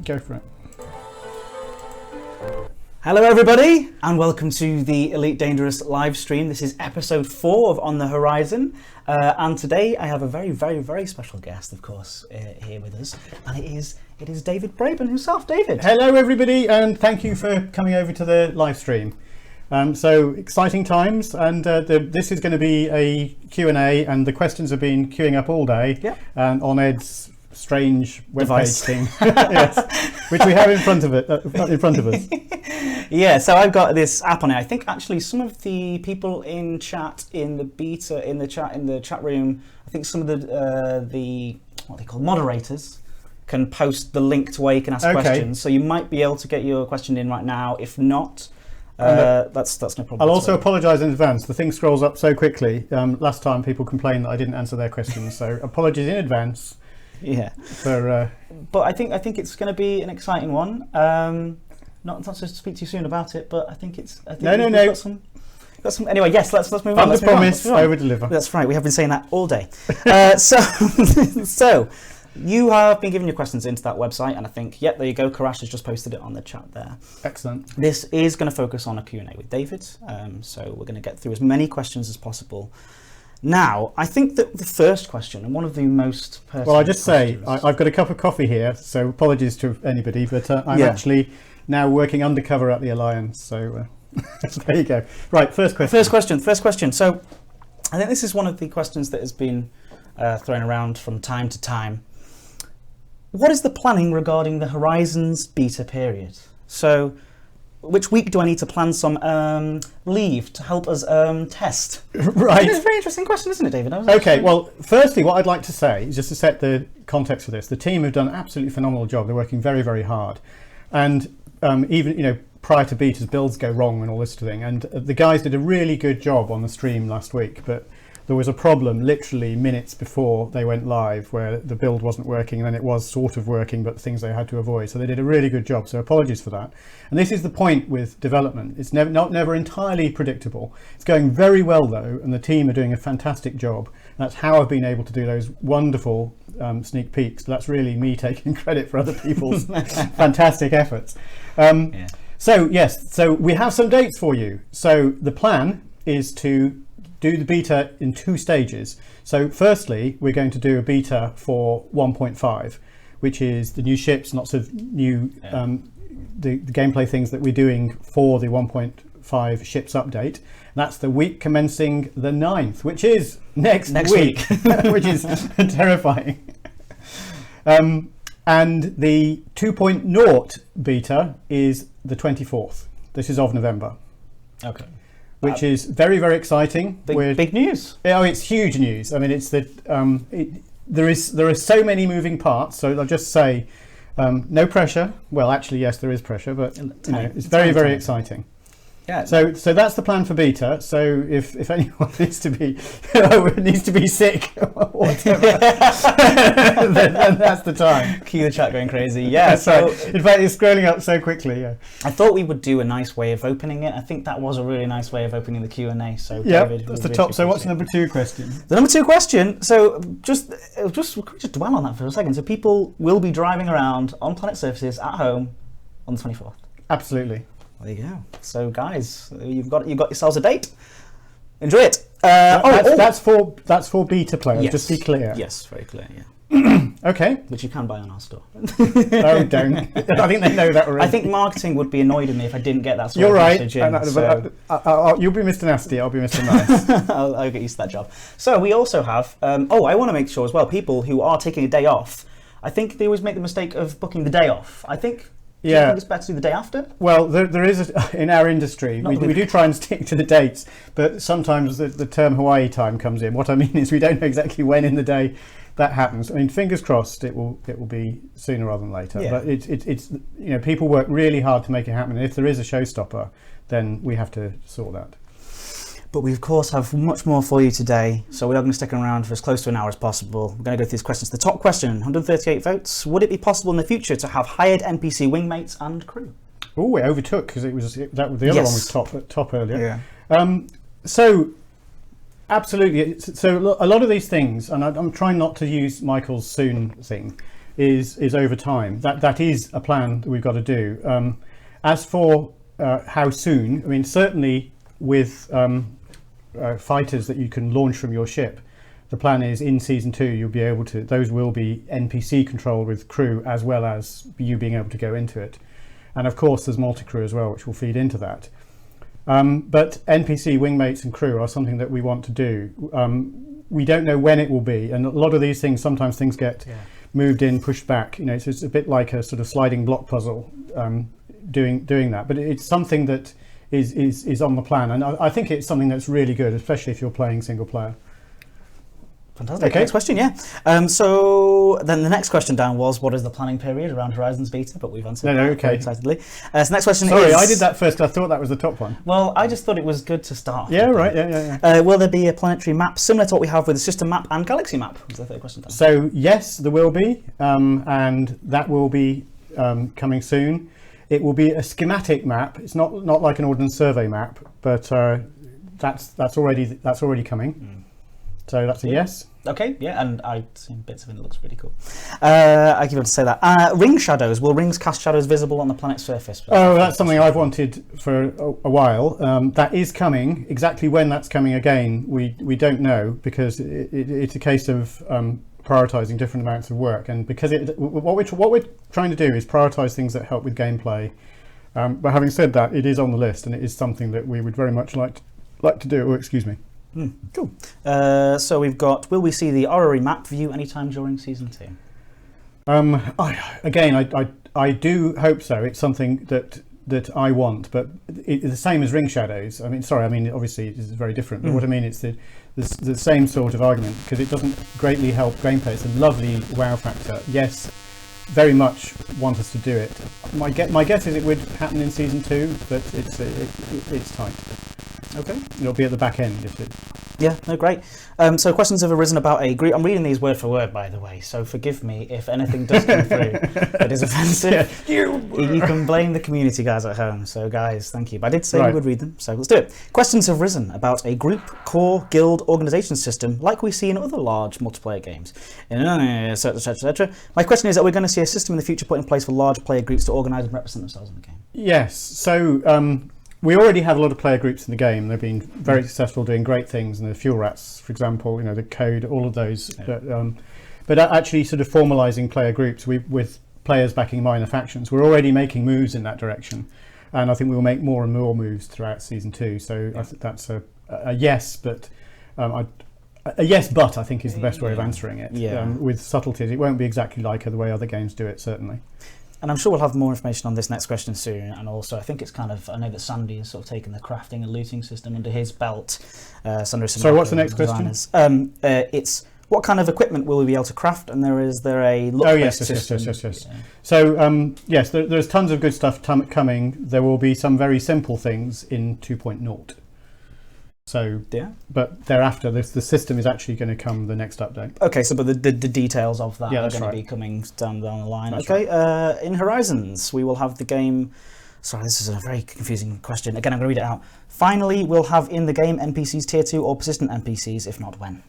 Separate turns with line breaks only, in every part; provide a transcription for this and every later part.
Go for it.
Hello everybody, and welcome to the Elite Dangerous live stream. This is episode 4 of On the Horizon, and today I have a very, very, very special guest, of course, here with us, and it is David Braben himself. David.
Hello everybody, and thank you for coming over to the live stream. So exciting times, and this is going to be a Q&A, and the questions have been queuing up all day.
Yep.
On Ed's strange webpage thing, yes, which we have in front of us.
Yeah, so I've got this app on it. I think actually some of the people in chat, in the beta, in the chat room, I think some of the what they call moderators can post the link to where you can ask questions. So you might be able to get your question in right now. If not, that's no problem.
I'll also apologise in advance. The thing scrolls up so quickly. Last time people complained that I didn't answer their questions, so apologies in advance.
Yeah. But I think it's going to be an exciting one. Not to speak too soon about it, but I think we've got some. Anyway, yes, let's move on.
Under promise, over deliver.
That's right. We have been saying that all day. So you have been giving your questions into that website, and I think, there you go. Karash has just posted it on the chat there.
Excellent.
This is going to focus on a Q&A with David. So we're going to get through as many questions as possible. Now, I think that the first question, and one of the most personal
Well, I just say, I've got a cup of coffee here, so apologies to anybody, but I'm actually now working undercover at the Alliance, so there you go. Right, first question. So, I think this is one of the questions that has been thrown around from time to time. What is the planning regarding the Horizons beta period? So, which week do I need to plan some leave to help us test? Right. It's a very interesting question, isn't it, David? Okay, well, firstly, what I'd like to say is just to set the context for this. The team have done an absolutely phenomenal job. They're working very, very hard. And even, prior to betas, builds go wrong and all this sort of thing. And the guys did a really good job on the stream last week, but there was a problem literally minutes before they went live where the build wasn't working, and then it was sort of working, but things they had to avoid. So they did a really good job, so apologies for that. And this is the point with development. It's never entirely predictable. It's going very well though, and the team are doing a fantastic job. That's how I've been able to do those wonderful sneak peeks. That's really me taking credit for other people's fantastic efforts. So we have some dates for you. So the plan is to do the beta in 2 stages. So firstly, we're going to do a beta for 1.5, which is the new ships, lots of new the gameplay things that we're doing for the 1.5 ships update. That's the week commencing the 9th, which is next week. Which is terrifying. And the 2.0 beta is the 24th. This is of November.
Okay.
Which is very, very exciting.
Big news.
Oh, it's huge news. I mean, it's there are so many moving parts. So I'll just say, no pressure. Well, actually, yes, there is pressure, but it's very, very exciting. Yeah. So that's the plan for beta. So if anyone needs to be sick or whatever, then that's the time.
Keep the chat going crazy. Yeah.
So in fact, it's scrolling up so quickly. Yeah.
I thought we would do a nice way of opening it. I think that was a really nice way of opening the Q&A. So David,
that's the top. So what's number 2 question?
The number 2 question. So just dwell on that for a second. So people will be driving around on planet surfaces at home on the 24th.
Absolutely.
There you go. So guys, you've got yourselves a date. Enjoy it.
That's for beta players.
Yes.
Just be clear.
Yes, very clear. Yeah.
Okay.
Which you can buy on our store.
Oh, don't. I think they know that already.
I think marketing would be annoyed with me if I didn't get that sort
You're
of
right.
message in.
You'll be Mr. Nasty. I'll be Mr. Nice.
I'll get used to that job. So we also have. I want to make sure as well. People who are taking a day off. I think they always make the mistake of booking the day off. I think. Do you think it's better to do the day after?
Well, there is, in our industry, we do try and stick to the dates, but sometimes the term Hawaii time comes in. What I mean is we don't know exactly when in the day that happens. I mean, fingers crossed it will be sooner rather than later. Yeah. But it's people work really hard to make it happen. And if there is a showstopper, then we have to sort that.
But we, of course, have much more for you today, so we are going to stick around for as close to an hour as possible. We're going to go through these questions. The top question, 138 votes. Would it be possible in the future to have hired NPC wingmates and crew?
Oh, it overtook, because the other one was top earlier.
Yeah.
So, absolutely. So a lot of these things, and I'm trying not to use Michael's soon thing, is over time. That is a plan that we've got to do. As for how soon, I mean, certainly with fighters that you can launch from your ship, the plan is in season 2 you'll be able to, those will be NPC controlled with crew as well as you being able to go into it. And of course there's multi-crew as well, which will feed into that. But NPC wingmates and crew are something that we want to do. We don't know when it will be, and a lot of these things, sometimes things get moved in, pushed back. You know, it's a bit like a sort of sliding block puzzle, doing that. But it's something that is on the plan, and I think it's something that's really good, especially if you're playing single player.
Fantastic. Okay. Next question, yeah. So then the next question down was, what is the planning period around Horizons beta? But we've answered that very excitedly. So next question is...
Sorry, I did that first because I thought that was the top one.
Well, I just thought it was good to start.
Yeah, right, yeah.
Will there be a planetary map similar to what we have with the system map and galaxy map? Was the third question down.
So yes, there will be, and that will be coming soon. It will be a schematic map. It's not like an Ordnance Survey map, but that's already coming. So that's a yes.
Okay, yeah, and I've seen bits of it. It looks pretty cool. I keep on to say that. Ring shadows. Will rings cast shadows visible on the planet's surface?
Oh, that's something I've wanted for a while. That is coming. Exactly when that's coming again, we don't know, because it's a case of prioritizing different amounts of work, and because what we're trying to do is prioritize things that help with gameplay. But having said that, it is on the list, and it is something that we would very much like to do. Oh, excuse me.
Cool. So we've got, will we see the orrery map view anytime during season 2?
I do hope so. It's something that I want, but it's the same as ring shadows. I mean, obviously it is very different, but what I mean, it's the same sort of argument, because it doesn't greatly help gameplay. It's a lovely wow factor. Yes, very much want us to do it. My guess is it would happen in season 2, but it's tight.
Okay.
It'll be at the back end if it...
Yeah, no, great. So questions have arisen about a group. I'm reading these word for word, by the way, so forgive me if anything does come through that is offensive. Yeah. You can blame the community guys at home. So guys, thank you. But I did say we would read them, so let's do it. Questions have risen about a group, core, guild, organisation system like we see in other large multiplayer games, etc. My question is, are we going to see a system in the future put in place for large player groups to organise and represent themselves in the game?
Yes. So we already have a lot of player groups in the game. They've been very successful, doing great things. And the Fuel Rats, for example, the Code, all of those. Yeah. But actually sort of formalising player groups with players backing minor factions, we're already making moves in that direction. And I think we'll make more and more moves throughout season 2. So I think that's a yes, but a yes, but I think is the best way of answering it.
Yeah.
With subtleties, it won't be exactly like the way other games do it, certainly.
And I'm sure we'll have more information on this next question soon. And also, I think it's I know that Sandy has sort of taken the crafting and looting system under his belt.
So what's the next question?
It's what kind of equipment will we be able to craft? And is there a look-based system?
Yes. Yeah. So yes, there's tons of good stuff coming. There will be some very simple things in 2.0. So yeah, but thereafter, the system is actually going to come the next update.
Okay, so but the details of that are going to be coming down the line. That's okay, in Horizons, we will have the game. Sorry, this is a very confusing question. Again, I'm going to read it out. Finally, we'll have in the game NPCs tier 2 or persistent NPCs. If not, when?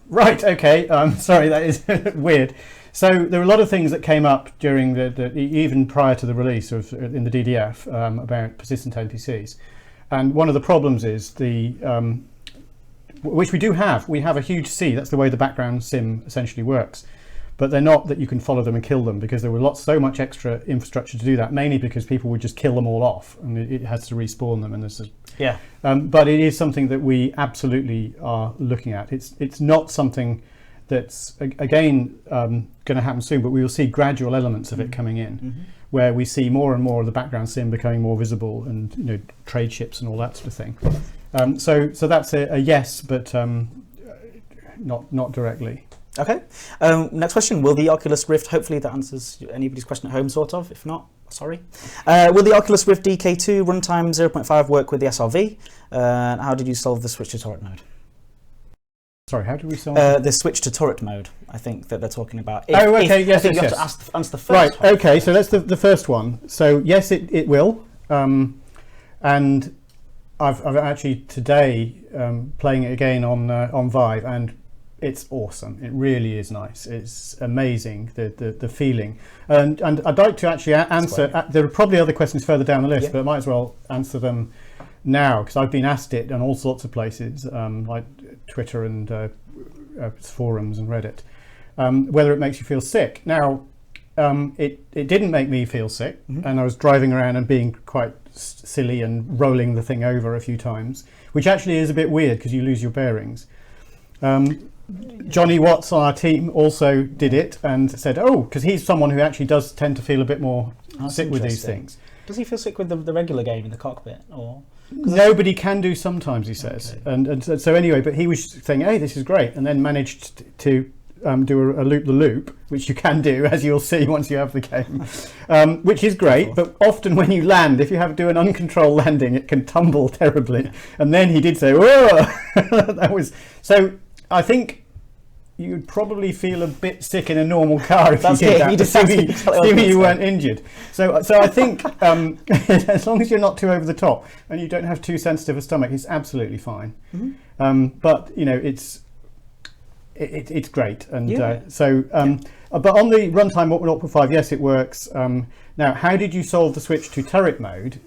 Right. Okay. Sorry, that is weird. So there were a lot of things that came up during even prior to the release of in the DDF about persistent NPCs. And one of the problems is which we do have. We have a huge sea. That's the way the background sim essentially works. But they're not that you can follow them and kill them, because there were so much extra infrastructure to do that. Mainly because people would just kill them all off, and it has to respawn them. And but it is something that we absolutely are looking at. It's not something that's again going to happen soon, but we will see gradual elements of it coming in. Where we see more and more of the background sim becoming more visible, and trade ships and all that sort of thing. So that's a yes, but not directly.
Okay. Next question: will the Oculus Rift? Hopefully that answers anybody's question at home, sort of. If not, sorry. Will the Oculus Rift DK2 runtime 0.5 work with the SRV? And how did you solve the switch to turret mode?
Sorry, how did we solve
the switch to turret mode? I think that they're talking about.
Yes.
I think you have to answer the first
one. Okay, so that's the first one. So yes, it will. And I've actually today playing it again on Vive, and it's awesome. It really is nice. It's amazing, the feeling. And I'd like to actually answer. There are probably other questions further down the list, but I might as well answer them now, because I've been asked it on all sorts of places, like Twitter and forums and Reddit, whether it makes you feel sick. Now, it didn't make me feel sick, and I was driving around and being quite silly and rolling the thing over a few times, which actually is a bit weird because you lose your bearings. Johnny Watts on our team also did it and said, because he's someone who actually does tend to feel a bit more sick with these things.
Does he feel sick with the regular game in the cockpit, or?
Nobody can do sometimes, he says. Okay. And so anyway, but he was saying, hey, this is great, and then managed to do a loop-the-loop, which you can do, as you'll see once you have the game, which is great. But often when you land, if you do an uncontrolled landing, it can tumble terribly. And then he did say, whoa! That was so. I think you'd probably feel a bit sick in a normal car if you did that. Assuming you weren't injured. So I think as long as you're not too over the top and you don't have too sensitive a stomach, it's absolutely fine. But it's great, and but on the runtime 0.5, yes, it works. Now, how did you solve the switch to turret mode?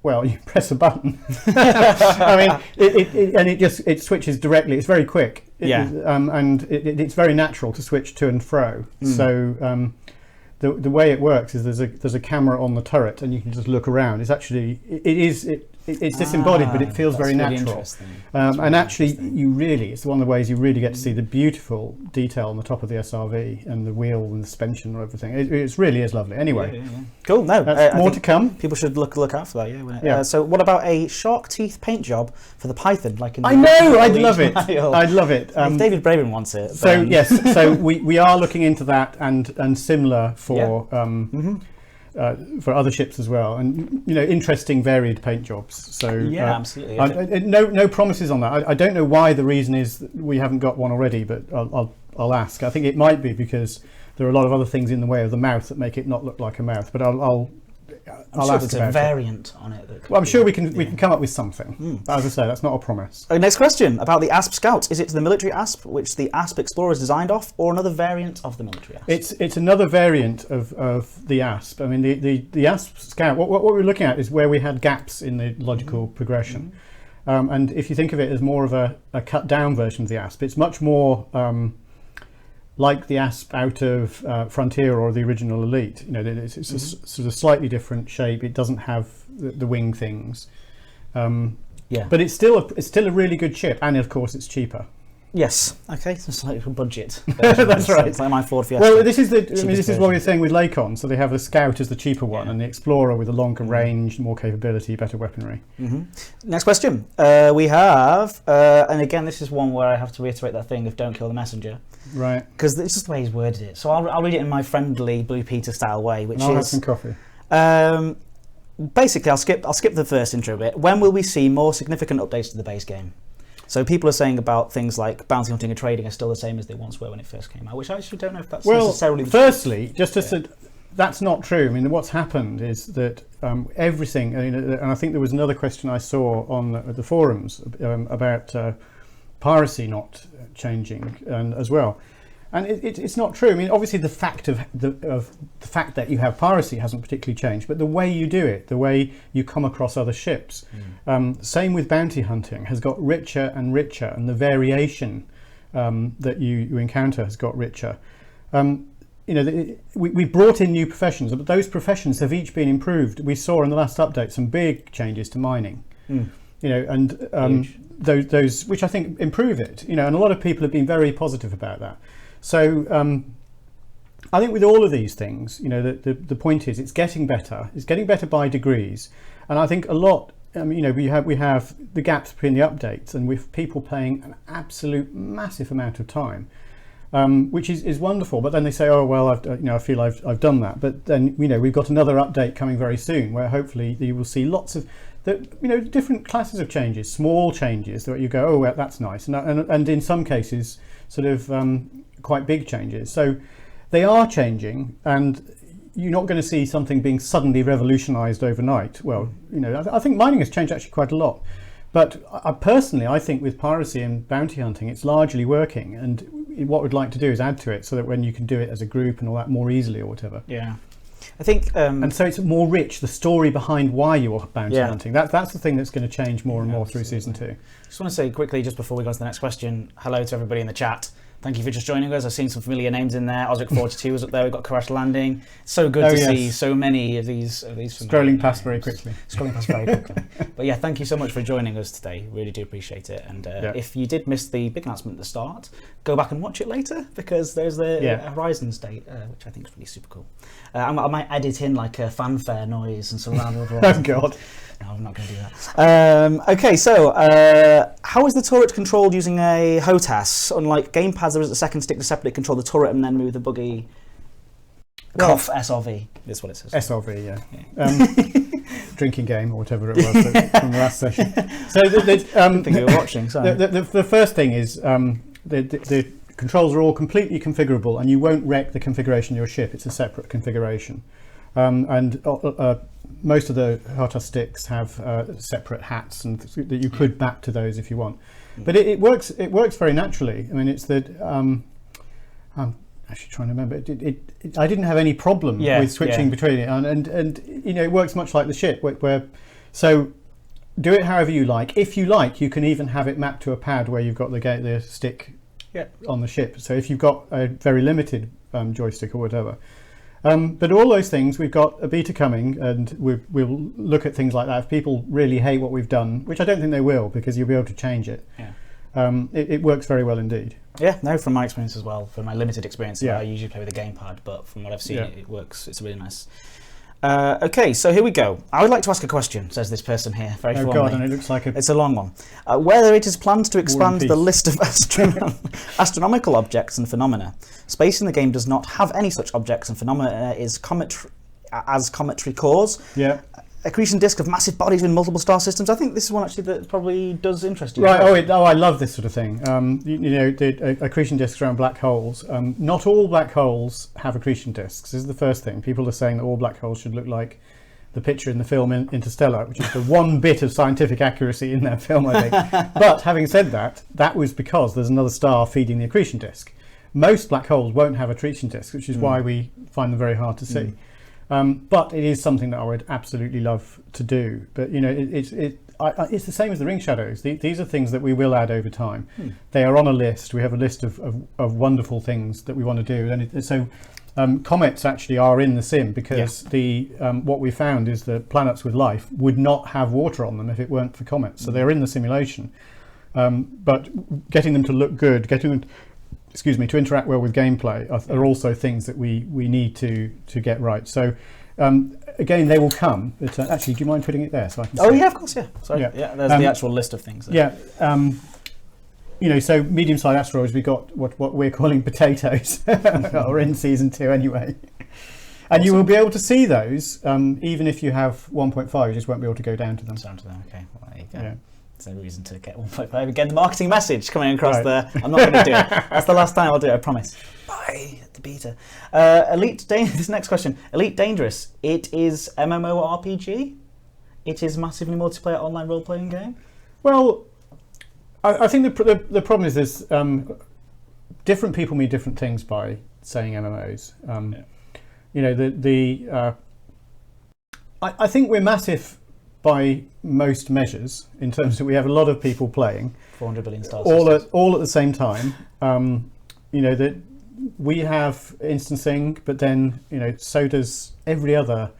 Well, you press a button. I mean, it switches directly. It's very quick. And it's very natural to switch to and fro. So the way it works is there's a camera on the turret, and you can just look around. It's disembodied, but it feels very natural. And actually, it's one of the ways you really get to see the beautiful detail on the top of the SRV and the wheel and the suspension and everything. It really is lovely. Anyway,
cool. No,
more to come.
People should look out for that. So, what about a shark teeth paint job for the Python? Like in the
I'd love it. I'd love it.
If David Braben wants it.
So yes, so we are looking into that and similar for. For other ships as well, and interesting varied paint jobs. So
absolutely.
No promises on that. I don't know why the reason is that we haven't got one already, but I'll ask. I think it might be because there are a lot of other things in the way of the mouth that make it not look like a mouth. But I'll
sure
ask
there's
about
a variant on it.
Well, I'm sure we can come up with something. But as I say, that's not a promise.
Next question about the ASP Scout. Is it the military ASP, which the ASP Explorer is designed off, or another variant of the military ASP?
It's another variant of the ASP. I mean, the ASP Scout, what we're looking at is where we had gaps in the logical progression. And if you think of it as more of a cut down version of the ASP, it's much more like the ASP out of Frontier or the original Elite. It's a sort of slightly different shape. It doesn't have the wing things. But it's still a really good ship, and of course it's cheaper.
Yes. Okay. It's a slightly budget.
That's right.
It's like my Ford Fiesta.
Well, this is what we're saying with Lakon. So they have the Scout as the cheaper one, and the Explorer with a longer range, more capability, better weaponry.
Next question. We have, and again, this is one where I have to reiterate that thing of "Don't kill the messenger."
Right.
Because this is the way he's worded it. So I'll read it in my friendly Blue Peter style way, which
I'll have some coffee.
Basically, I'll skip the first intro bit. When will we see more significant updates to the base game? So people are saying about things like bounty hunting and trading are still the same as they once were when it first came out, which I actually don't know if that's necessarily the
firstly, that's not true. I mean, what's happened is that everything, and I think there was another question I saw on the forums about piracy not changing as well. And it's not true. I mean, obviously the fact that you have piracy hasn't particularly changed, but the way you do it, the way you come across other ships, same with bounty hunting, has got richer and richer, and the variation that you encounter has got richer. We brought in new professions, but those professions have each been improved. We saw in the last update some big changes to mining, and those which I think improve it. And a lot of people have been very positive about that. So I think with all of these things, the point is it's getting better. It's getting better by degrees, and I think a lot. We have the gaps between the updates, and with people playing an absolute massive amount of time, which is wonderful. But then they say, "Oh well, I feel I've done that." But then we've got another update coming very soon, where hopefully you will see lots of different classes of changes, small changes that you go, "Oh, well, that's nice," and in some cases, sort of quite big changes. So they are changing, and you're not going to see something being suddenly revolutionized overnight. Well, I think mining has changed actually quite a lot. But personally, I think with piracy and bounty hunting, it's largely working. And what we'd like to do is add to it so that when you can do it as a group and all that more easily or whatever.
Yeah. I think,
and so it's more rich, the story behind why you're bounty hunting. That's the thing that's going to change more and more through season 2.
Just want to say quickly, just before we go to the next question, hello to everybody in the chat. Thank you for just joining us. I've seen some familiar names in there. Osric42 was up there. We've got Crash Landing. So good to see so many of these.
Scrolling past very quickly.
But yeah, thank you so much for joining us today. Really do appreciate it. And if you did miss the big announcement at the start, go back and watch it later, because there's the Horizons date, which I think is really super cool. I might edit in like a fanfare noise and some random.
Oh God.
No, I'm not going to do that. Okay, so how is the turret controlled using a HOTAS? Unlike gamepads, there is a second stick to separately control the turret and then move the buggy. Cough SRV. That's what it says.
SRV, yeah. Drinking game or whatever it was from the last session. So
I didn't think you were watching. Sorry.
The first thing is the controls are all completely configurable, and you won't wreck the configuration of your ship. It's a separate configuration, and most of the HOTAS sticks have separate hats, and that you could back to those if you want. But it works. It works very naturally. I mean, it's that. I'm actually trying to remember. I didn't have any problem with switching between it, and you know, it works much like the ship. So do it however you like. If you like, you can even have it mapped to a pad where you've got the stick on the ship. So if you've got a very limited joystick or whatever. But all those things, we've got a beta coming, and we'll look at things like that. If people really hate what we've done, which I don't think they will, because you'll be able to change it. It works very well indeed.
Yeah, no, from my experience as well, from my limited experience, I usually play with a gamepad, but from what I've seen, it works. It's really nice. Okay, so here we go. I would like to ask a question, says this person here, very formally.
God, and it looks like
it's a long one. Whether it is planned to expand the list of astronomical objects and phenomena. Space in the game does not have any such objects and phenomena as cometary cores.
Yeah.
Accretion disk of massive bodies in multiple star systems. I think this is one actually that probably does interest you.
Right. I love this sort of thing. You know, the accretion disks around black holes. Not all black holes have accretion disks. This is the first thing. People are saying that all black holes should look like the picture in the film Interstellar, which is the one bit of scientific accuracy in that film, I think. But having said that, that was because there's another star feeding the accretion disk. Most black holes won't have accretion disks, which is why we find them very hard to see. But it is something that I would absolutely love to do. But you know, it's the same as the ring shadows. These are things that we will add over time. They are on a list. We have a list of wonderful things that we want to do. And so comets actually are in the sim, because what we found is that planets with life would not have water on them if it weren't for comets. So they're in the simulation. But getting them to look good, getting them to interact well with gameplay are also things that we need to get right. So again, they will come. But actually, do you mind putting it there so I can see?
Oh yeah, of course, yeah. Sorry. Yeah, there's the actual list of things there.
Yeah. You know, so medium-sized asteroids, we've got what we're calling potatoes, or in season 2 anyway. And you will be able to see those even if you have 1.5. You just won't be able to go down to them.
Okay. Well, there you go. Yeah. There's no reason to get 1.5. Again, the marketing message coming across there. I'm not going to do it. That's the last time I'll do it, I promise. Bye, the beta. This next question. Elite Dangerous. It is MMORPG? It is massively multiplayer online role-playing game?
Well, I think the problem is there's different people mean different things by saying MMOs. You know, I think we're massive by most measures, in terms of we have a lot of people playing
400 billion stars
all at the same time. You know, that we have instancing, but then you know, so does every other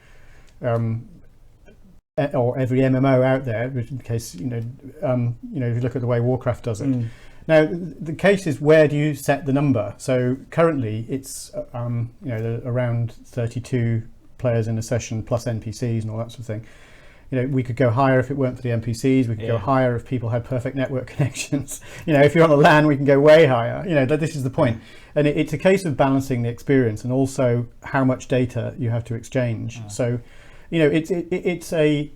or every MMO out there, in case you know, if you look at the way Warcraft does it. Now the case is, where do you set the number? So currently it's you know, around 32 players in a session plus NPCs and all that sort of thing. You know, we could go higher if it weren't for the NPCs. We could go higher if people had perfect network connections. You know, if you're on the LAN, we can go way higher. You know, this is the point. And it's a case of balancing the experience and also how much data you have to exchange. So, you know, it's a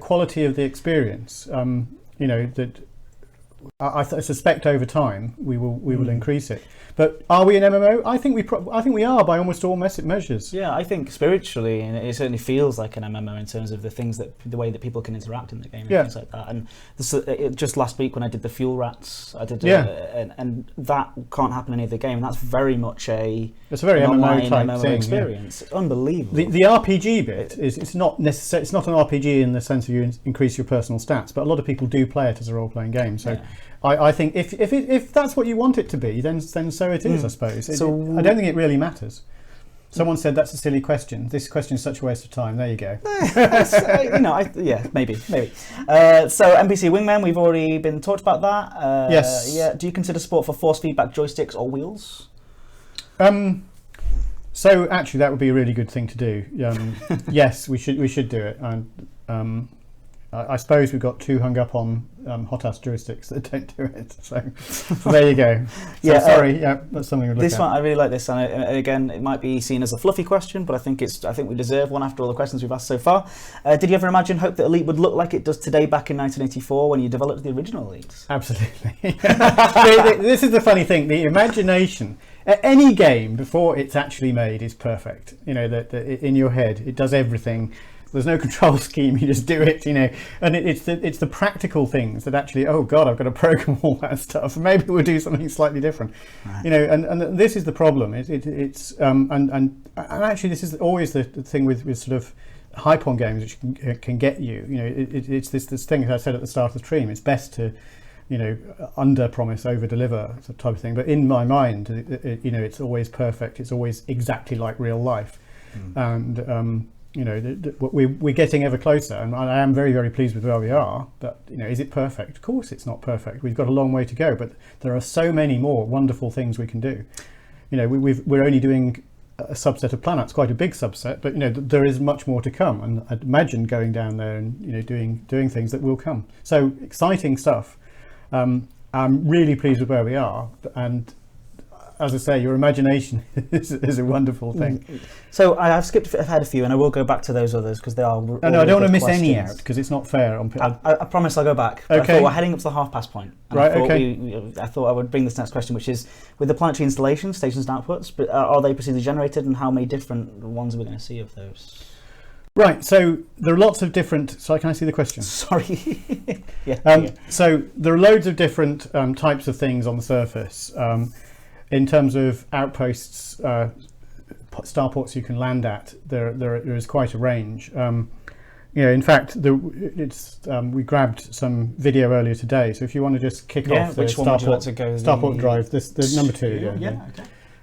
quality of the experience. You know, that I suspect over time we will increase it. But are we an MMO? I think we are by almost all measures.
Yeah, I think spiritually, and it certainly feels like an MMO in terms of the way that people can interact in the game and things like that. And just last week when I did the fuel rats, I did and that can't happen in any other game. And that's very much
it's a very MMO type thing,
experience. It's unbelievable.
The RPG bit it's not necessary. It's not an RPG in the sense of you increase your personal stats, but a lot of people do play it as a role-playing game. So. Yeah. I think if that's what you want it to be, then so it is. I suppose. I don't think it really matters. Someone said that's a silly question. This question is such a waste of time. There you go.
Maybe. So NPC Wingman, we've already been talked about that.
Yes.
Yeah. Do you consider support for force feedback joysticks or wheels?
So actually, that would be a really good thing to do. Yes, we should do it. And I suppose we've got too hung up on hot-ass joysticks that don't do it. So there you go. So sorry, that's something we'll look at.
This one, I really like this, and again, it might be seen as a fluffy question, but I think we deserve one after all the questions we've asked so far. Did you ever hope that Elite would look like it does today back in 1984 when you developed the original Elite?
Absolutely. This is the funny thing. The imagination at any game before it's actually made is perfect. You know, that in your head it does everything. There's no control scheme. You just do it, and it's the practical things that actually. Oh God, I've got to program all that stuff. Maybe we'll do something slightly different, right. And this is the problem. It's and actually this is always the thing with sort of hype on games, which can get you. It's this thing that I said at the start of the stream. It's best to, under promise, over deliver, type of thing. But in my mind, it's always perfect. It's always exactly like real life, and. We're getting ever closer, and I am very, very pleased with where we are. But is it perfect? Of course, it's not perfect. We've got a long way to go, but there are so many more wonderful things we can do. We're only doing a subset of planets, quite a big subset, but there is much more to come. And I'd imagine going down there and doing things that will come. So exciting stuff. I'm really pleased with where we are, and. As I say, your imagination is a wonderful thing.
So I've had a few, and I will go back to those others because they are.
No, I don't want to miss any out because it's not fair.
I promise I'll go back.
Okay.
I thought we're heading up to the half-past point.
Right. Okay.
I thought I would bring this next question, which is with the planetary installations, stations and outputs, but are they procedurally generated, and how many different ones are we going to see of those?
Right. So there are lots of different. So can I see the question?
Sorry.
So there are loads of different types of things on the surface. In terms of outposts, starports you can land at, there is quite a range. In fact, we grabbed some video earlier today. So if you want to just kick off the starport drive, the number 2.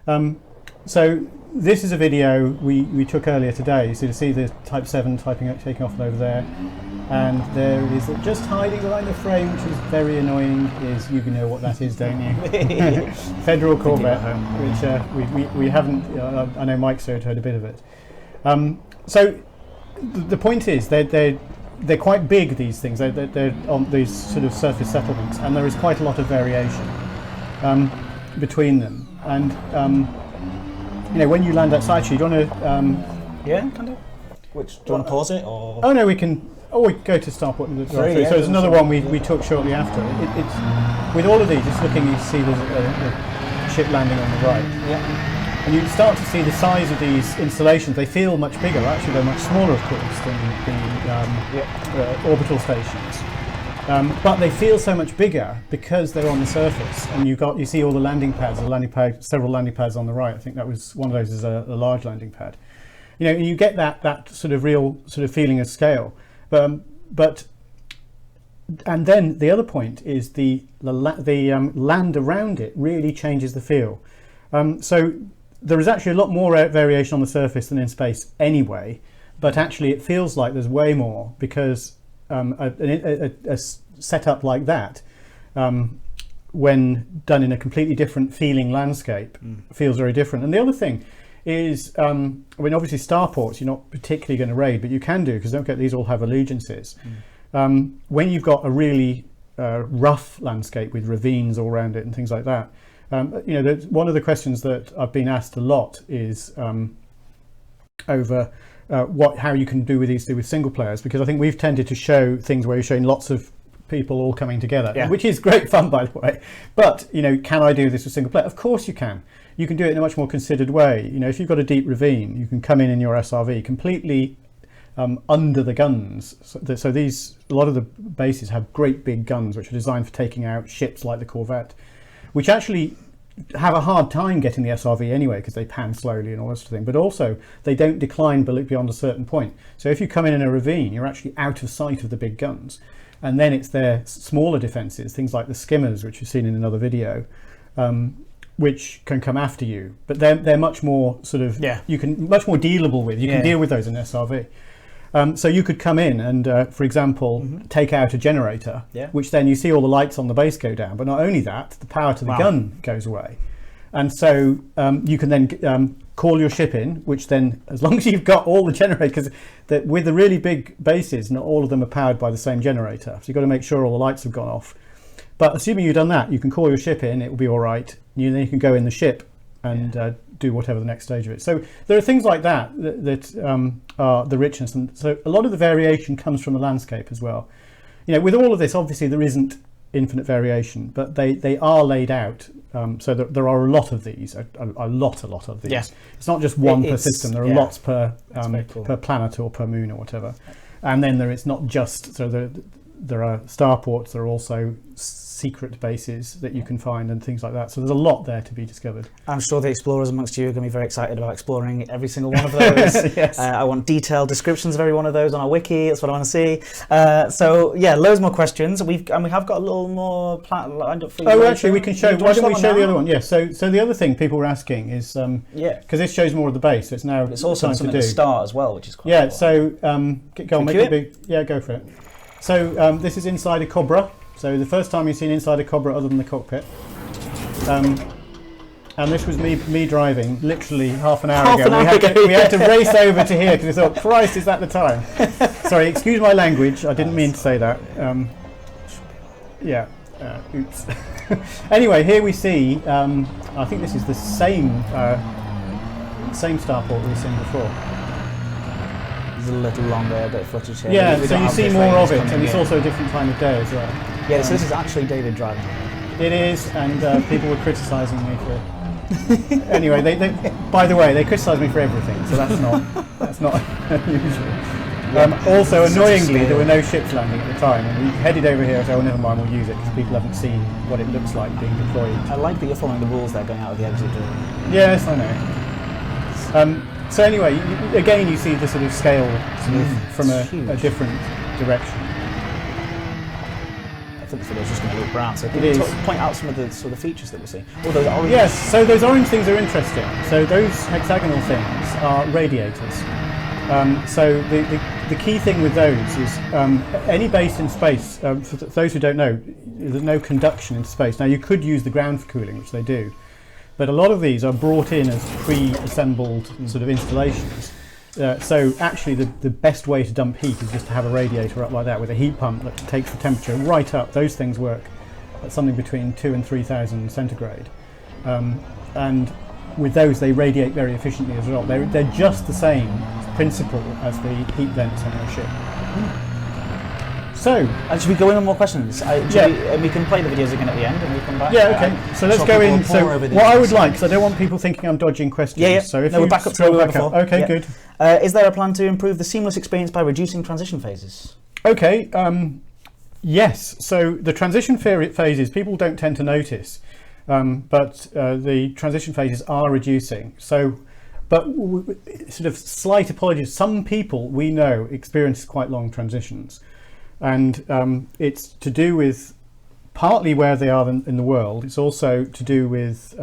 Okay. So this is a video we took earlier today. So you see the Type 7 taking off over there. And there is just hiding behind the frame, which is very annoying. You know what that is, don't you? Federal Corvette, which we haven't. I know Mike's heard a bit of it. So the point is, they're quite big. These things. They're on these sort of surface settlements, and there is quite a lot of variation between them. And when you land outside, do you want to?
Kind of. Do you want to pause it or?
Oh no, we can. Oh, we go to starport. So there's another one we took shortly after. It's with all of these. Just looking, you see there's a ship landing on the right.
Yeah.
And you start to see the size of these installations. They feel much bigger. Actually, they're much smaller, of course, than the orbital stations. But they feel so much bigger because they're on the surface. And you see all the landing pads. Several landing pads on the right. I think that was one of those is a large landing pad. You get that sort of real sort of feeling of scale. But and then the other point is the land around it really changes the feel. So there is actually a lot more variation on the surface than in space anyway, but actually it feels like there's way more because a setup like that, when done in a completely different feeling landscape, feels very different. And the other thing is, obviously starports you're not particularly going to raid, but you can do, because don't forget these all have allegiances. When you've got a really rough landscape with ravines all around it and things like that, one of the questions that I've been asked a lot is over how you can do with these with single players, because I think we've tended to show things where you're showing lots of people all coming together, which is great fun, by the way. But, can I do this with single player? Of course you can. You can do it in a much more considered way. If you've got a deep ravine, you can come in your SRV completely under the guns. So a lot of the bases have great big guns which are designed for taking out ships like the Corvette, which actually have a hard time getting the SRV anyway because they pan slowly and all this sort of thing. But also they don't decline beyond a certain point. So if you come in a ravine, you're actually out of sight of the big guns. And then it's their smaller defences, things like the skimmers, which you've seen in another video, which can come after you. But they're much more you can much more dealable with. You can deal with those in SRV. So you could come in and, for example, take out a generator, which then you see all the lights on the base go down. But not only that, the power to the gun goes away. And so you can then call your ship in, which then, as long as you've got all the generators, because with the really big bases, not all of them are powered by the same generator. So you've got to make sure all the lights have gone off. But assuming you've done that, you can call your ship in, it will be all right. Then you can go in the ship and do whatever the next stage of it. So there are things like that are the richness, and so a lot of the variation comes from the landscape as well. With all of this, obviously there isn't infinite variation, but they are laid out so that there are a lot of these, a lot of these. It's not just one per system. There are lots per planet or per moon or whatever. And then it's not just there are starports. There are also secret bases that you can find and things like that. So there's a lot there to be discovered.
I'm sure the explorers amongst you are going to be very excited about exploring every single one of those.
Yes.
I want detailed descriptions of every one of those on our wiki. That's what I want to see. So yeah, loads more questions. We have got a little more lined up for you.
Oh, actually, we can show. Why don't we show the other one? Yeah. So the other thing people were asking is because this shows more of the base. So it's now
it's also something to start as well, which is quite cool.
So go on, make it big. Yeah, go for it. So this is inside a Cobra. So the first time you've seen inside a Cobra other than the cockpit. And this was me driving literally half an hour ago. We had to race over to here because we thought, Christ, is that the time? Sorry, excuse my language. I didn't mean to say that. Oops. Anyway, here we see, I think this is the same starport we've seen before.
There's a little longer bit of footage here.
Yeah, so you see more of it, and it's also a different time of day as well.
Yeah, so this is actually David driving.
It is, and people were criticising me for. Anyway, by the way, they criticised me for everything, so that's not unusual. Also, annoyingly, there were no ships landing at the time, and we headed over here and said, "Oh, never mind, we'll use it," because people haven't seen what it looks like being deployed.
I like that you're following the rules there, going out of the exit door.
Yes, I know. So anyway, again, you see the sort of scale from a different direction.
I think the video's just going to look brown, so can you point out some of the sort of features that we're seeing? Oh, those orange.
Yes, so those orange things are interesting. So those hexagonal things are radiators. So the key thing with those is any base in space, for those who don't know, there's no conduction in space. Now you could use the ground for cooling, which they do. But a lot of these are brought in as pre-assembled sort of installations. So actually the best way to dump heat is just to have a radiator up like that with a heat pump that takes the temperature right up. Those things work at something between 2,000 and 3,000 centigrade. And with those they radiate very efficiently as well. They're just the same principle as the heat vents on your ship. So,
should we go in on more questions? We can play the videos again at the end and we'll come back.
Yeah, okay. So let's go in. So what I would like, because I don't want people thinking I'm dodging questions.
Yeah.
So if
we're back up to where we were before.
Okay, good.
Is there a plan to improve the seamless experience by reducing transition phases?
Okay. Yes. So the transition phases people don't tend to notice, but the transition phases are reducing. So, but sort of slight apologies. Some people we know experience quite long transitions. And it's to do with partly where they are in the world. It's also to do with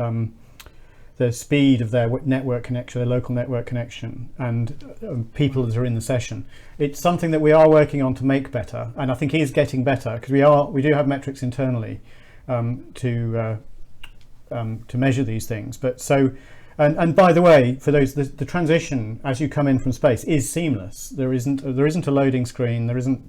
the speed of their network connection, their local network connection, and people that are in the session. It's something that we are working on to make better, and I think it is getting better because we do have metrics internally to measure these things. But so. And by the way, for those, the transition as you come in from space is seamless. There isn't a loading screen. There isn't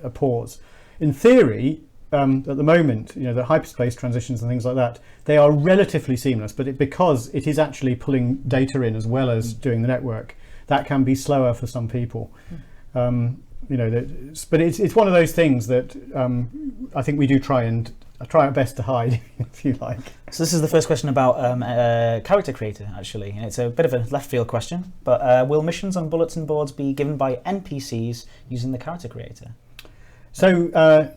a pause. In theory, at the moment, the hyperspace transitions and things like that, they are relatively seamless. But because it is actually pulling data in as well as doing the network, that can be slower for some people. but it's one of those things that I think we do try our best to hide, if you like.
So this is the first question about character creator, actually, and it's a bit of a left field question. But will missions on bulletin boards be given by NPCs using the character creator?
So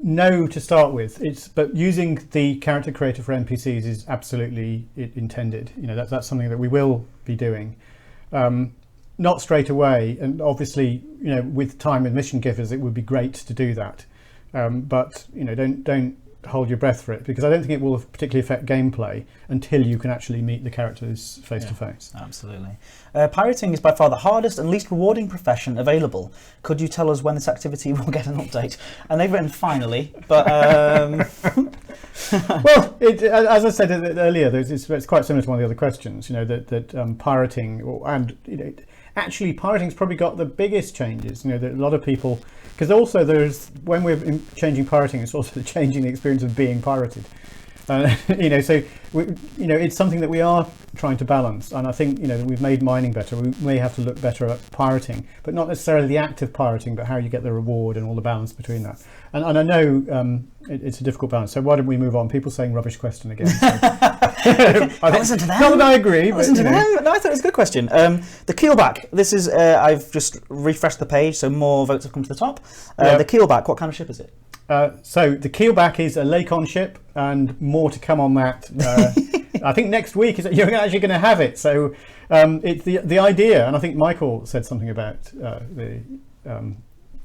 no, to start with. But using the character creator for NPCs is absolutely intended. That's something that we will be doing. Not straight away, and obviously, with time and mission givers, it would be great to do that. But don't hold your breath for it, because I don't think it will particularly affect gameplay until you can actually meet the characters face to face.
Absolutely. Pirating is by far the hardest and least rewarding profession available. Could you tell us when this activity will get an update? And they've written finally, but
well, as I said earlier, it's quite similar to one of the other questions. That pirating actually pirating's probably got the biggest changes. That a lot of people. Because also when we're changing pirating, it's also changing the experience of being pirated. So it's something that we are trying to balance, and I think we've made mining better. We may have to look better at pirating, but not necessarily the act of pirating, but how you get the reward and all the balance between that. And I know it's a difficult balance. So why don't we move on? People saying rubbish question again. So.
Listen to them.
Not that I agree.
Listen to them. No, I thought it was a good question. The keelback. This is I've just refreshed the page, so more votes have come to the top. The keelback. What kind of ship is it?
So the keelback is a Lakon ship, and more to come on that. I think next week you're actually going to have it. So it's the idea, and I think Michael said something about the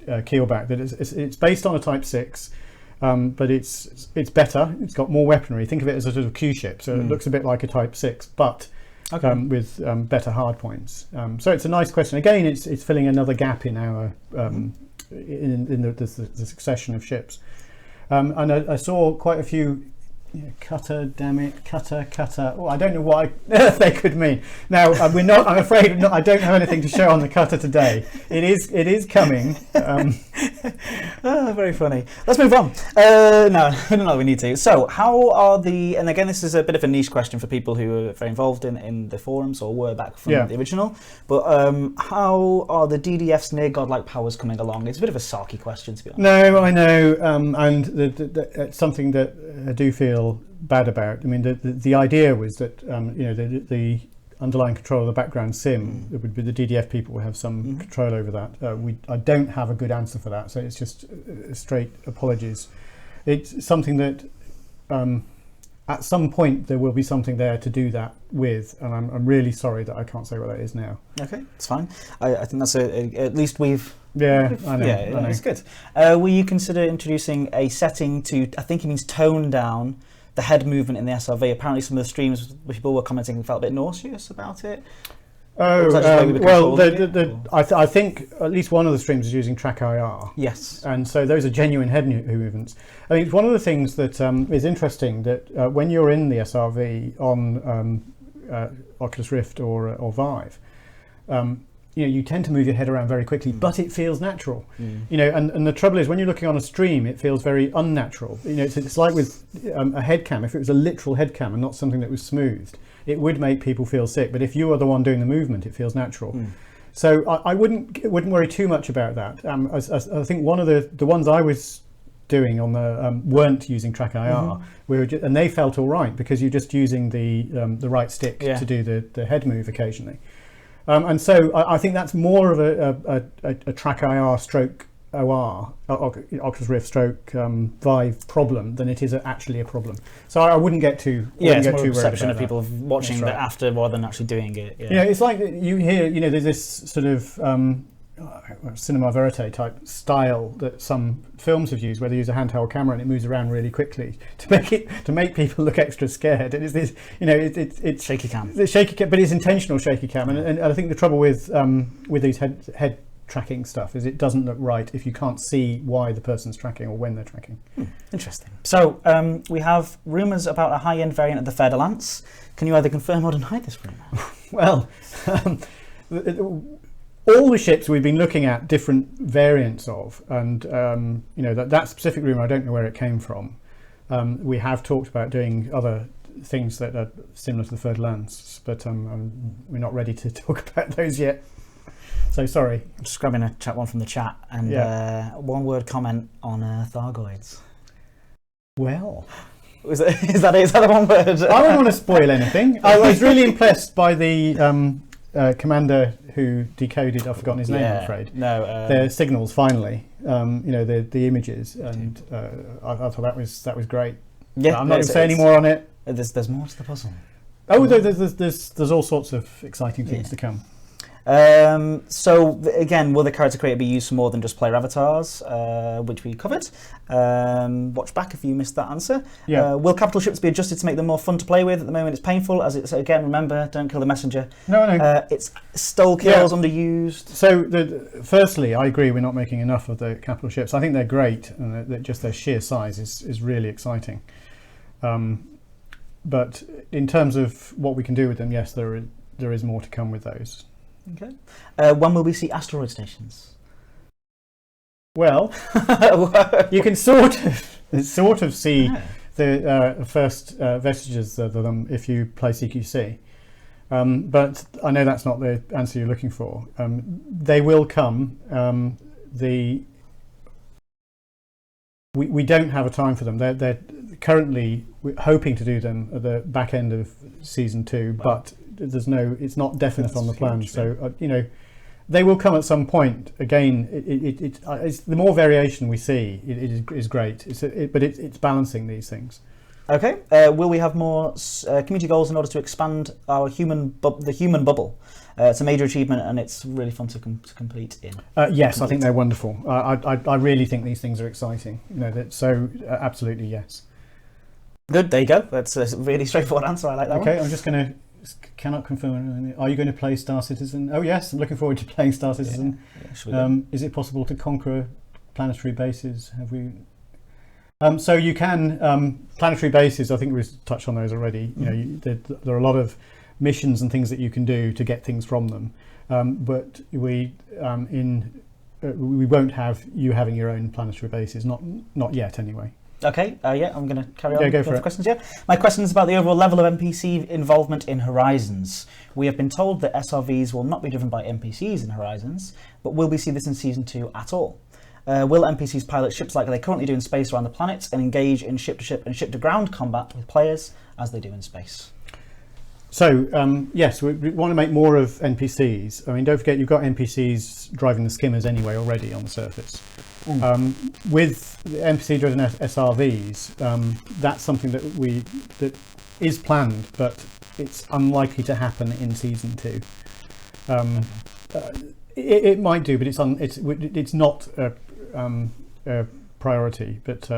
keelback, that it's based on a Type 6, but it's better. It's got more weaponry. Think of it as a sort of Q ship, so it looks a bit like a Type 6, but with better hardpoints. So it's a nice question. Again, it's filling another gap in our in the succession of ships, and I saw quite a few cutter, cutter. Oh, I don't know what they could mean. Now we're not. I'm afraid I don't have anything to show on the cutter today. It is coming.
Very funny. Let's move on. No, we need to. So, how are and again, this is a bit of a niche question for people who are very involved in the forums or were back from the original. But how are the DDF's near godlike powers coming along? It's a bit of a sarky question, to be honest.
No, I know, and it's something that I do feel bad about. I mean, the idea was that the underlying control of the background sim, it would be the DDF people will have some control over that. I don't have a good answer for that, so it's just straight apologies. It's something that at some point there will be something there to do that with, and I'm really sorry that I can't say what that is now.
Okay, it's fine. I think that's at least we've.
Yeah, I know.
Yeah, it's good. Will you consider introducing a setting to? I think he means tone down the head movement in the SRV. Apparently, some of the streams people were commenting felt a bit nauseous about it.
Oh, I think at least one of the streams is using Track IR.
Yes.
And so those are genuine head movements. I mean, it's one of the things that is interesting, that when you're in the SRV on Oculus Rift or Vive, you tend to move your head around very quickly, but it feels natural. And the trouble is, when you're looking on a stream, it feels very unnatural. It's like with a head cam. If it was a literal head cam and not something that was smoothed, it would make people feel sick. But if you are the one doing the movement, it feels natural. So I wouldn't worry too much about that. I think one of the ones I was doing on the weren't using Track IR, and they felt all right, because you're just using the right stick to do the head move occasionally. And so I think that's more of a Track IR stroke OR, Oculus Rift stroke Vive problem than it is actually a problem. So I wouldn't get too
it's more a perception of people watching that after rather than actually doing it. Yeah.
It's like you hear, there's this sort of cinema verite type style that some films have used, where they use a handheld camera and it moves around really quickly to make people look extra scared. And it's this, it's
shaky cam.
The shaky cam, but it's intentional shaky cam. And I think the trouble with these head tracking stuff is it doesn't look right if you can't see why the person's tracking or when they're tracking.
Interesting. So we have rumours about a high-end variant of the Feather Lance. Can you either confirm or deny this rumour?
Well, all the ships we've been looking at different variants of, and that specific rumour, I don't know where it came from. We have talked about doing other things that are similar to the Feather Lance, but we're not ready to talk about those yet. So sorry.
I'm just grabbing a chat one from the chat, and one word comment on Thargoids.
Well,
is that it? Is that the one word?
I don't want to spoil anything. I was really impressed by the commander who decoded. I've forgotten his name. I'm afraid.
No.
Their signals finally. The images, and I thought that was great.
Yeah,
I'm not going to say any more on it.
There's more to the puzzle.
Oh, there's all sorts of exciting things to come.
So again, will the character creator be used for more than just player avatars, which we covered? Watch back if you missed that answer.
Yeah.
Will capital ships be adjusted to make them more fun to play with? At the moment, it's painful. As it's again, remember, don't kill the messenger.
No.
It's stole kills, underused.
So, firstly, I agree we're not making enough of the capital ships. I think they're great, and that just their sheer size is really exciting. But in terms of what we can do with them, yes, there is more to come with those.
Okay. When will we see asteroid stations?
Well, you can sort of see the first vestiges of them if you play CQC. But I know that's not the answer you're looking for. They will come. We don't have a time for them. They're currently hoping to do them at the back end of season 2, but it's not definite on the plan. So they will come at some point. Again, it's the more variation we see, it is great. But it's balancing these things.
Okay. Will we have more community goals in order to expand our human bubble? It's a major achievement, and it's really fun to complete in.
Yes, I think they're wonderful. I really think these things are exciting. Absolutely yes.
Good. There you go. That's a really straightforward answer. I like that.
Okay, I'm just going to. Cannot confirm. Are you going to play Star Citizen? Oh yes, I'm looking forward to playing Star Citizen. Is it possible to conquer planetary bases? Have we? So you can planetary bases. I think we touched on those already. There are a lot of missions and things that you can do to get things from them, but we won't have you having your own planetary bases. Not yet, anyway.
Okay, I'm going to carry on.
Yeah, go for it.
Questions. Yeah, my question is about the overall level of NPC involvement in Horizons. We have been told that SRVs will not be driven by NPCs in Horizons, but will we see this in Season 2 at all? Will NPCs pilot ships like they currently do in space around the planet and engage in ship-to-ship and ship-to-ground combat with players as they do in space?
So, yes, we want to make more of NPCs. I mean, don't forget, you've got NPCs driving the skimmers anyway already on the surface. With the NPC-driven SRVs, that's something that is planned, but it's unlikely to happen in Season 2. It might do, but it's not a priority. But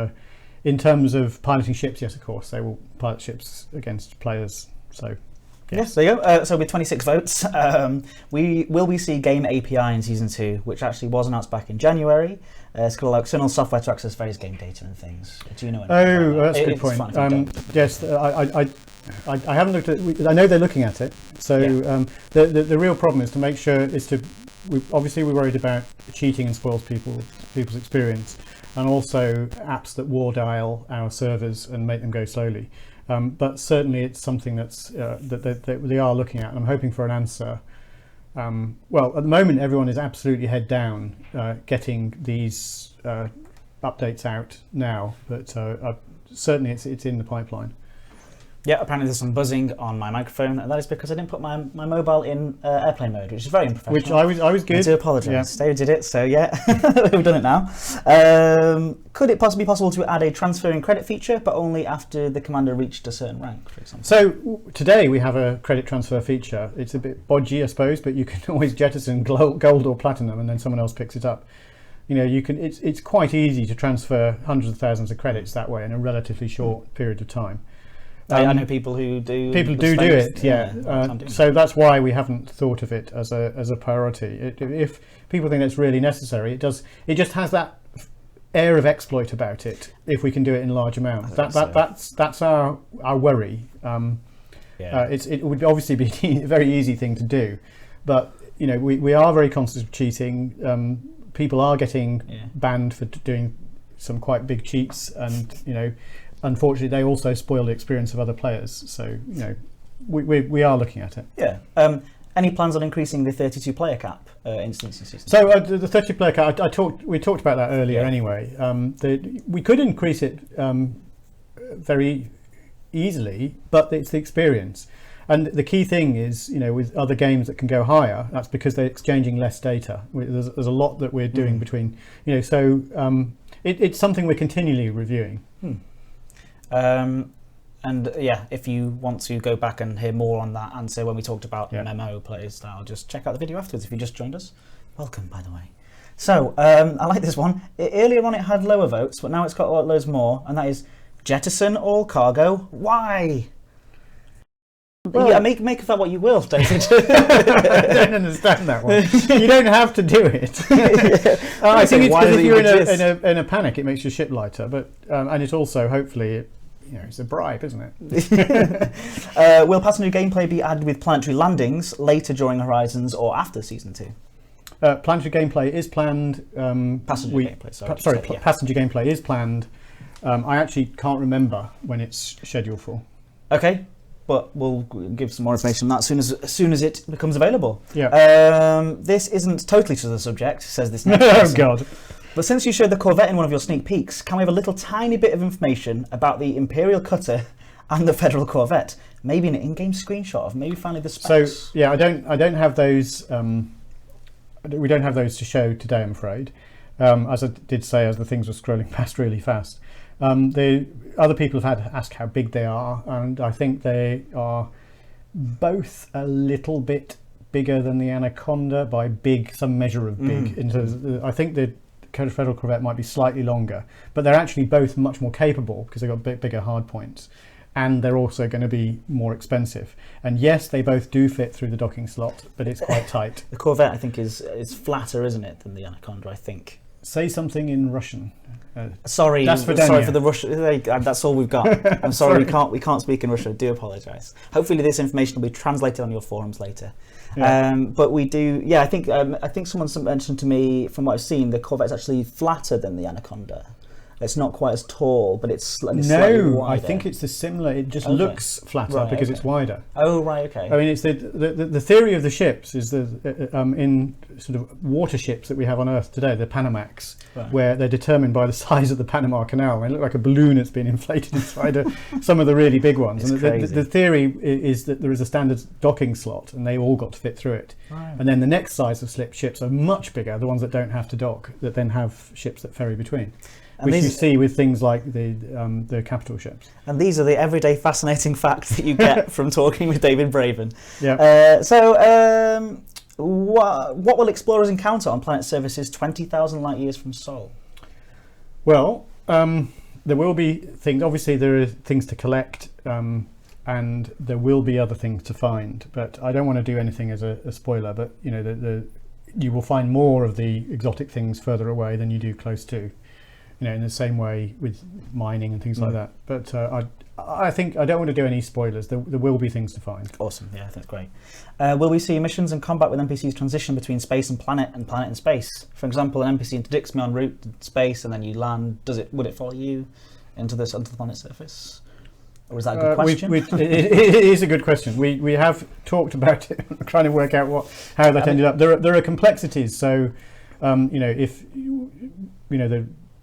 in terms of piloting ships, yes, of course, they will pilot ships against players. So.
Yes, there you go. So with 26 votes, will we see game API in Season 2, which actually was announced back in January. It's going to allow external software to access various game data and things. Do you know anything?
That's a good point. Yes, I haven't looked at it. I know they're looking at it. So the real problem is to make sure obviously we're worried about cheating and spoils people's experience, and also apps that war dial our servers and make them go slowly. But certainly it's something that they are looking at, and I'm hoping for an answer. Well, at the moment everyone is absolutely head down getting these updates out now, but certainly it's in the pipeline.
Yeah, apparently there's some buzzing on my microphone, and that is because I didn't put my mobile in airplane mode, which is very unprofessional.
Which I was good.
I do apologise. David did it, so yeah, we've done it now. Could it possibly be possible to add a transferring credit feature, but only after the commander reached a certain rank, for example? So
today we have a credit transfer feature. It's a bit bodgy, I suppose, but you can always jettison gold or platinum, and then someone else picks it up. You can. It's quite easy to transfer hundreds of thousands of credits that way in a relatively short period of time.
I know people who do.
People do it, yeah. So that's why we haven't thought of it as a priority. If people think that's really necessary, it just has that air of exploit about it. If we can do it in large amounts, that's our worry. It would obviously be a very easy thing to do, but we are very conscious of cheating. People are getting banned for doing some quite big cheats, and unfortunately, they also spoil the experience of other players. So, we are looking at it.
Yeah. Any plans on increasing the 32-player cap instance in season 2?
So the 30-player cap, we talked about that earlier anyway. We could increase it very easily, but it's the experience. And the key thing is, with other games that can go higher, that's because they're exchanging less data. There's a lot that we're doing between, so it's something we're continually reviewing.
And if you want to go back and hear more on that answer when we talked about MMO play style, just check out the video afterwards if you just joined us. Welcome, by the way. So, I like this one. Earlier on it had lower votes, but now it's got loads more, and that is jettison all cargo. Why? Well, make of that what you will, David.
I don't understand that one. You don't have to do it. I think it's because if you're in a panic, it makes your ship lighter. But and it's also hopefully, it's a bribe, isn't
it? Will passenger gameplay be added with planetary landings later during Horizons or after season 2?
Planetary gameplay is planned.
Passenger gameplay.
Passenger gameplay is planned. I actually can't remember when it's scheduled for.
Okay. But we'll give some more information on that as soon as it becomes available.
Yeah.
This isn't totally to the subject, says this next person.
Oh, God.
But since you showed the Corvette in one of your sneak peeks, can we have a little tiny bit of information about the Imperial Cutter and the Federal Corvette? Maybe an in-game screenshot of maybe finally the specs.
So, yeah, I don't have those. We don't have those to show today, I'm afraid. As I did say, as the things were scrolling past really fast. The other people have had to ask how big they are, and I think they are both a little bit bigger than the Anaconda by big, some measure of big. I think the Federal Corvette might be slightly longer, but they're actually both much more capable because they've got bigger hard points, and they're also going to be more expensive. And yes, they both do fit through the docking slot, but it's quite tight.
The Corvette, I think, is flatter, isn't it, than the Anaconda, I think.
Say something in Russian.
Sorry for the Russian. That's all we've got. I'm sorry, we can't speak in Russian. I do apologise. Hopefully, this information will be translated on your forums later. Yeah. But we do. Yeah, I think someone mentioned to me, from what I've seen, the Corvette is actually flatter than the Anaconda. It's not quite as tall, but it's slightly wider.
No, I think it's the similar. It just looks flatter because it's wider.
Oh, right, okay.
I mean, it's the theory of the ships is that in sort of water ships that we have on Earth today, the Panamax, where they're determined by the size of the Panama Canal. They look like a balloon that's been inflated inside some of the really big ones. And the theory is that there is a standard docking slot, and they all got to fit through it. Right. And then the next size of ships are much bigger, the ones that don't have to dock, that then have ships that ferry between. Which you see with things like the capital ships.
And these are the everyday fascinating facts that you get from talking with David Braben.
Yeah.
What will explorers encounter on planet surfaces 20,000 light years from Sol?
Well, there will be things. Obviously, there are things to collect, and there will be other things to find. But I don't want to do anything as a spoiler. But you will find more of the exotic things further away than you do close to. In the same way with mining and things like that. But I think I don't want to do any spoilers. There will be things to find.
Awesome, yeah, that's great. Will we see missions and combat with NPCs transition between space and planet and space? For example, an NPC interdicts me en route to space, and then you land. Would it follow you onto the planet's surface? Or is that a good question?
It is a good question. We have talked about it, trying to work out how that ended up. There are complexities. So, if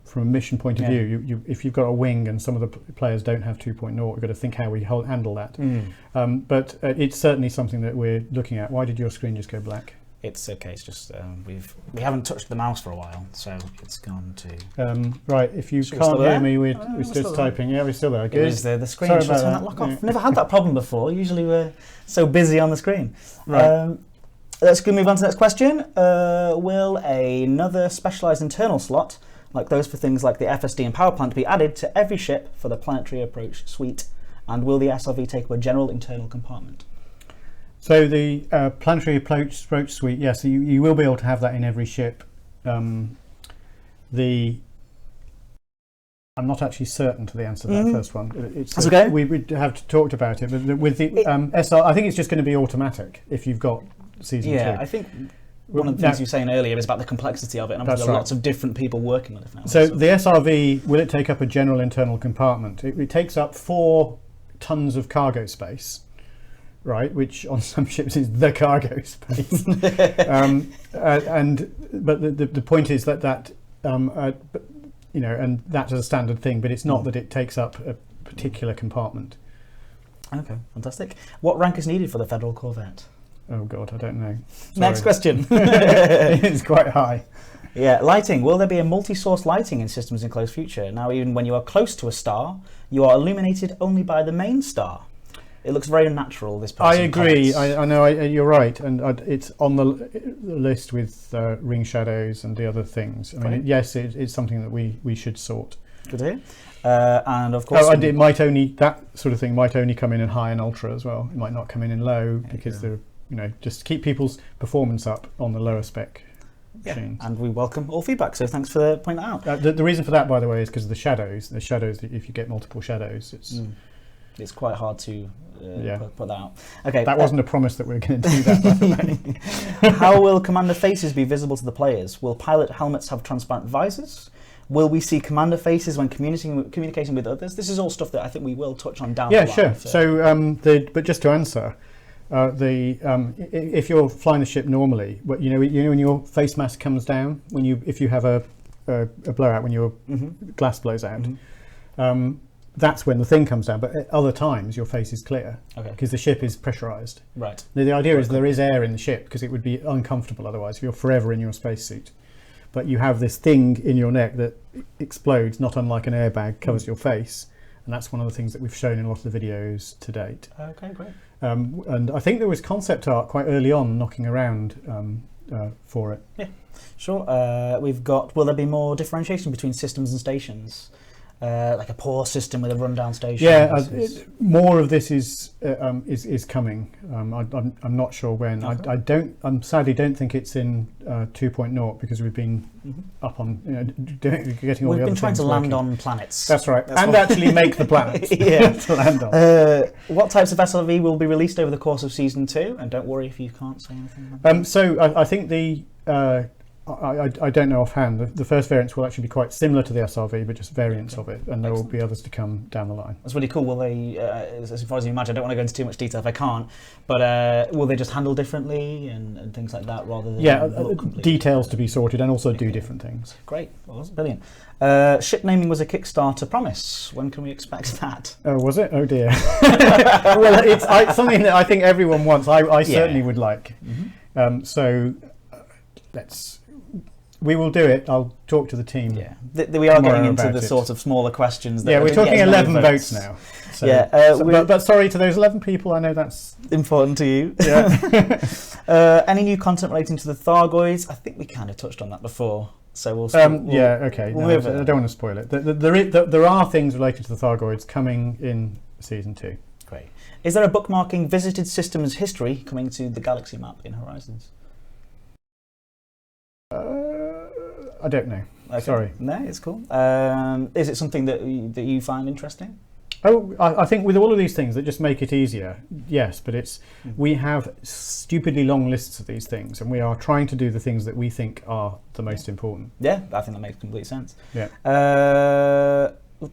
from a mission point of view, if you've got a wing and some of the players don't have 2.0, we've got to think how we handle that. But it's certainly something that we're looking at. Why did your screen just go black?
It's okay. It's just we haven't touched the mouse for a while, so it's gone to.
Right. If you can't hear me, we're still typing. Yeah, we're still there. Good.
The screen should turn that lock off. Never had that problem before. Usually we're so busy on the screen.
Right.
Let's go move on to the next question. Will another specialised internal slot, like those for things like the FSD and power plant, be added to every ship for the Planetary Approach suite? And will the SRV take up a general internal compartment?
So the Planetary Approach suite, yes, you will be able to have that in every ship. I'm not actually certain to the answer to that first one.
That's okay.
We have talked about it, but with the SR, I think it's just going to be automatic if you've got season 2.
Yeah, I think one of the things you were saying earlier is about the complexity of it, and obviously there are lots of different people working on it now.
So the SRV, will it take up a general internal compartment? It takes up 4 tons of cargo space, right, which on some ships is the cargo space. But the point is that and that's a standard thing, but it's not that it takes up a particular compartment.
Okay, fantastic. What rank is needed for the Federal Corvette?
Oh God, I don't know. Sorry.
Next question.
It's quite high.
Yeah, lighting. Will there be a multi-source lighting in systems in close future? Now, even when you are close to a star, you are illuminated only by the main star. It looks very unnatural, this person.
I agree.
comments.
I know you're right, and it's on the list with ring shadows and the other things. I mean, yes, it's something that we should sort.
Good to hear. And of course,
it might only, that sort of thing might only come in high and ultra as well. It might not come in low because they're, just to keep people's performance up on the lower spec machines.
And we welcome all feedback. So thanks for pointing that out.
The reason for that, by the way, is because of the shadows. The shadows, if you get multiple shadows,
it's quite hard to put that out. Okay,
that wasn't a promise that we were going to do that, by the way.
How will commander faces be visible to the players? Will pilot helmets have transparent visors? Will we see commander faces when communicating with others? This is all stuff that I think we will touch on down the line.
Yeah, sure. So, but just to answer, if you're flying the ship normally, when your face mask comes down, if you have a blowout, when your glass blows out, that's when the thing comes down. But at other times, your face is clear because the ship is pressurized.
Right.
The idea is there is air in the ship because it would be uncomfortable otherwise if you're forever in your spacesuit. But you have this thing in your neck that explodes, not unlike an airbag, covers your face. And that's one of the things that we've shown in a lot of the videos to date.
Okay, great.
And I think there was concept art quite early on knocking around for it.
Yeah, sure. We've got, will there be more differentiation between systems and stations? Like a poor system with a rundown station?
Yeah, more of this is coming. I'm not sure when.
Okay.
I sadly don't think it's in 2.0 because we've been up on getting all the other things.
We've been trying to land
working
on planets.
That's right, and actually make the planets to land on.
What types of SLV will be released over the course of season 2? And don't worry if you can't say anything.
So I think I don't know offhand. The first variants will actually be quite similar to the SRV, but just variants of it, and there will be others to come down the line.
That's really cool. Will they, as far as you imagine, I don't want to go into too much detail if I can't, but will they just handle differently and things like that rather than
details to be sorted and also do different things.
Great, well, that's brilliant. Ship naming was a Kickstarter promise. When can we expect that?
Oh, was it? Oh dear. Well, it's something that I think everyone wants. I certainly would like. So we will do it. I'll talk to the team.
Yeah, we are getting into the sort of smaller questions. That
we're talking 11 votes now. So, but sorry to those 11 people. I know that's
important to you.
Yeah.
Any new content relating to the Thargoids? I think we kind of touched on that before. So we'll
okay. No, I don't want to spoil it. There are things related to the Thargoids coming in season 2.
Great. Is there a bookmarking visited systems history coming to the galaxy map in Horizons?
I don't know.
Okay.
Sorry.
No, it's cool. Is it something that you find interesting?
Oh, I think with all of these things that just make it easier, yes, but we have stupidly long lists of these things, and we are trying to do the things that we think are the most important.
Yeah, I think that makes complete sense.
Yeah.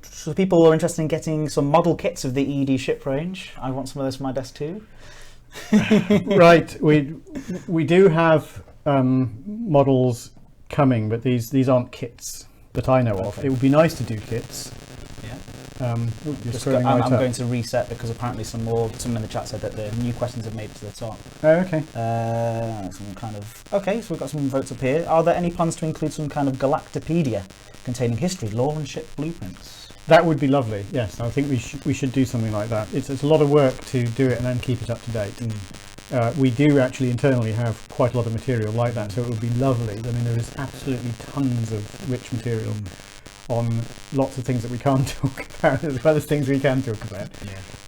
So people are interested in getting some model kits of the ED ship range. I want some of those for my desk too.
Right. We do have models coming, but these aren't kits that I know of. It would be nice to do kits.
Yeah. I'm going to reset because apparently someone in the chat said that the new questions have made it to the top.
Oh, okay.
So we've got some votes up here. Are there any plans to include some kind of galactopedia containing history, lore, and ship blueprints?
That would be lovely. Yes, I think we should do something like that. It's a lot of work to do it and then keep it up to date. We do actually internally have quite a lot of material like that, so it would be lovely. I mean, there is absolutely tons of rich material on lots of things that we can't talk about, as well as things we can talk about.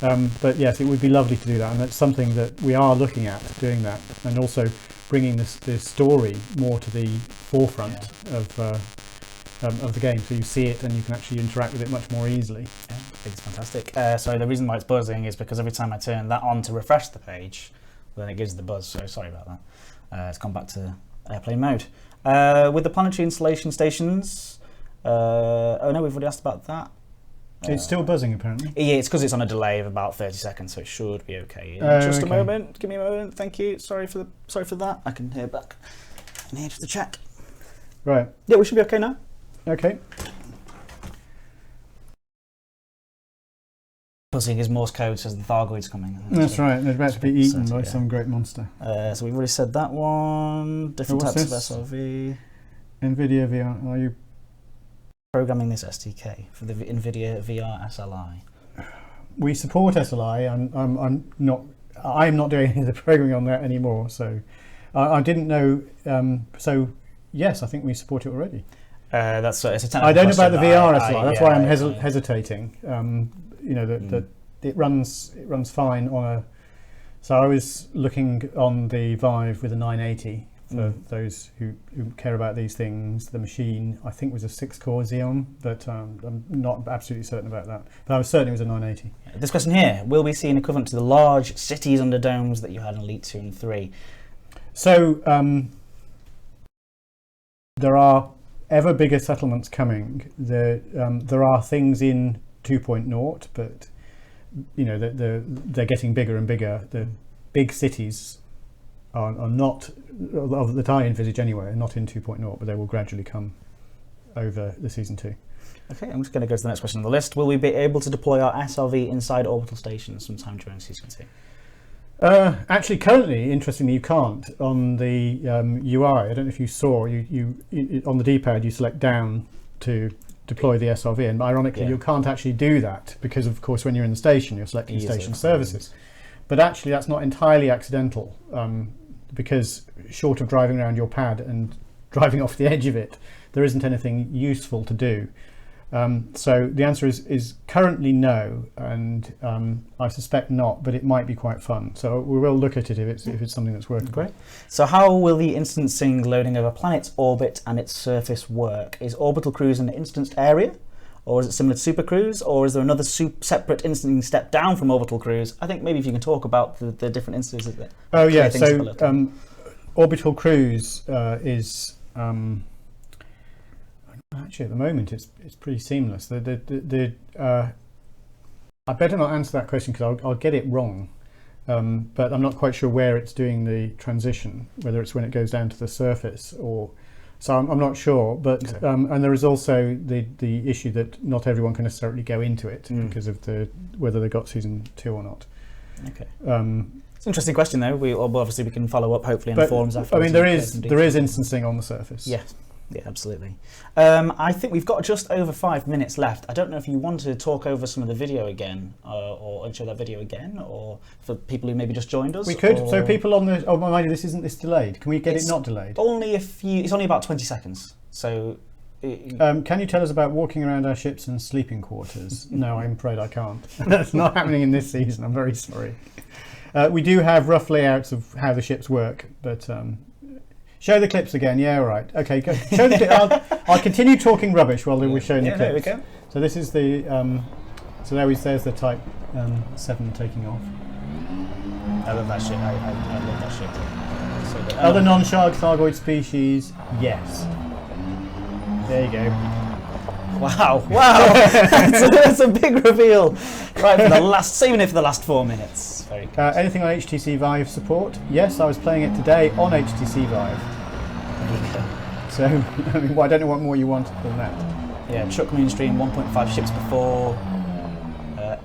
Yeah. But yes, it would be lovely to do that, and that's something that we are looking at doing that, and also bringing this story more to the forefront of the game, so you see it and you can actually interact with it much more easily.
Yeah, it's fantastic. So the reason why it's buzzing is because every time I turn that on to refresh the page, then it gives the buzz, so sorry about that. It's gone back to airplane mode. With the planetary installation stations, oh no, we've already asked about that.
It's still buzzing, apparently.
Yeah, it's because it's on a delay of about 30 seconds, so it should be okay. Just a moment. Give me a moment. Thank you. Sorry for that. I can hear back. I'm here just to check.
Right.
Yeah, we should be okay now.
Okay.
Buzzing is Morse code, says the Thargoid's coming.
That's right. They're about to be eaten by some great monster.
So we've already said that one. Different types of SRV.
NVIDIA VR. Are you
programming this SDK for the NVIDIA VR SLI?
We support SLI. I'm not doing any of the programming on that anymore. So I didn't know. So yes, I think we support it already.
It's a technical
I don't know about the VR SLI. That's why I'm hesitating. That it runs fine on a. So I was looking on the Vive with a 980 for those who care about these things. The machine, I think, was a 6-core Xeon, but I'm not absolutely certain about that. But I was certain it was a 980.
This question here: will we see an equivalent to the large cities under domes that you had in Elite 2 and 3?
So there are ever bigger settlements coming. There are things in 2.0, but they're getting bigger and bigger. The big cities are not, that I envisage anyway, are not in 2.0, but they will gradually come over the Season 2.
Okay, I'm just going to go to the next question on the list. Will we be able to deploy our SRV inside orbital stations sometime during Season 2?
Actually, currently, interestingly, you can't on the UI. I don't know if you saw, you on the D-pad you select down to deploy the SRV, and ironically you can't actually do that because, of course, when you're in the station you're selecting station services. But actually that's not entirely accidental, because short of driving around your pad and driving off the edge of it, there isn't anything useful to do. So the answer is currently no, and I suspect not, but it might be quite fun. So we will look at it if it's something that's working.
Great. So how will the instancing loading of a planet's orbit and its surface work? Is orbital cruise an instanced area, or is it similar to super cruise, or is there another separate instancing step down from orbital cruise? I think maybe if you can talk about the different instances of it.
Oh yeah, so orbital cruise is. Actually, at the moment, it's pretty seamless. I better not answer that question because I'll get it wrong. But I'm not quite sure where it's doing the transition, whether it's when it goes down to the surface or. So I'm not sure. But and there is also the issue that not everyone can necessarily go into it because of whether they got Season 2 or not. Okay.
It's an interesting question, though. Obviously we can follow up hopefully in the forums after.
I mean, there is instancing on the surface.
Yes. Yeah, absolutely. I think we've got just over 5 minutes left. I don't know if you want to talk over some of the video again, or show that video again, or for people who maybe just joined us.
We could. So people on the. Oh, mind you, isn't this delayed? Can we get it not delayed?
Only it's only about 20 seconds. So.
Can you tell us about walking around our ships and sleeping quarters? No, I'm afraid I can't. That's not happening in this season. I'm very sorry. We do have rough layouts of how the ships work, but. Show the clips again. Yeah, all right. Okay, go. Show the. I'll continue talking rubbish while we're showing the clips.
There we go.
So this is the. So there's the Type 7 taking off.
I love that ship. I love that ship. So
other non-shark Thargoid species, yes. There you go.
Wow! that's a big reveal. Right for the last, saving it for the last 4 minutes. Very good.
Anything on HTC Vive support? Yes, I was playing it today on HTC Vive. So I mean, I don't know what more you want than that.
Yeah, Chuck Moonstream 1.5 ships before.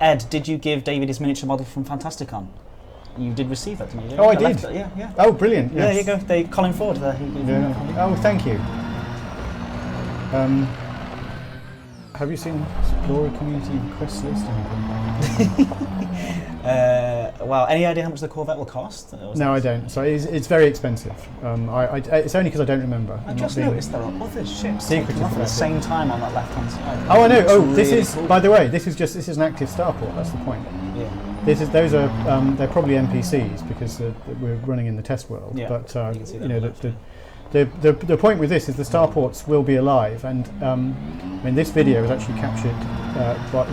Ed, did you give David his miniature model from Fantasticon? You did receive that, didn't you?
Oh, I did.
Yeah.
Oh, brilliant!
Yes. There you go. Colin Ford there.
Oh, thank you. Have you seen Explorer Community request list?
Well, any idea how much the Corvette will cost?
No, I don't. So it's very expensive. It's only because I don't remember.
I just noticed there are other ships
taking
off at the same time on that left-hand side.
Oh, I know. Oh, this is, by the way, this is an active starport. That's the point.
Yeah.
Those are they're probably NPCs because we're running in the test world. Yeah. But the point with this is the starports will be alive, and I mean this video was actually captured by I